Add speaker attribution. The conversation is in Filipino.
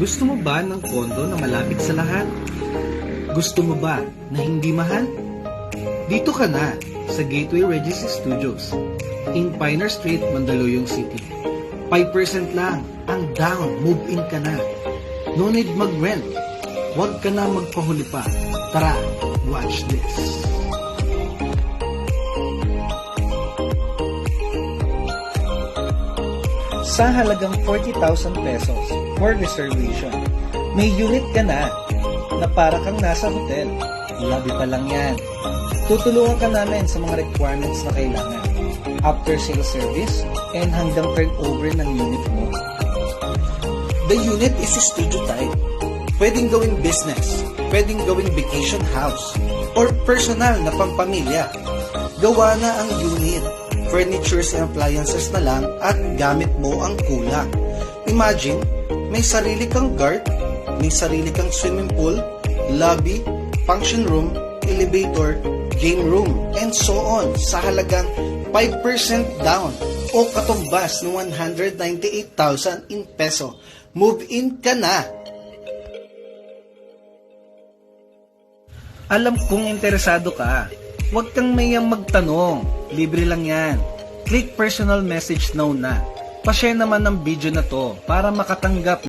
Speaker 1: Gusto mo ba ng kondo na malapit sa lahat? Gusto mo ba na hindi mahal? Dito ka na sa Gateway Regency Studios in Pioneer Street, Mandaluyong City. 5% lang ang down, move in ka na. No need mag-rent. Huwag ka na magpahuli pa. Tara, watch this. Sa halagang 40,000 pesos for reservation, may unit ka na para kang nasa hotel. Labi pa lang yan. Tutulungan ka namin sa mga requirements na kailangan. After sale service and hanggang turnover ng unit mo. The unit is studio type. Pwedeng gawing business, pwedeng gawing vacation house, or personal na pampamilya. Gawa na ang unit. Furnitures and appliances na lang at gamit mo ang kulang. Imagine, may sarili kang guard, may sarili kang swimming pool, lobby, function room, elevator, game room, and so on sa halagang 5% down o katumbas ng 198,000 in peso. Move in ka na! Alam kong interesado ka. Huwag kang mayang magtanong. Libre lang yan. Click personal message now na. Pa-share naman ng video na to para makatanggap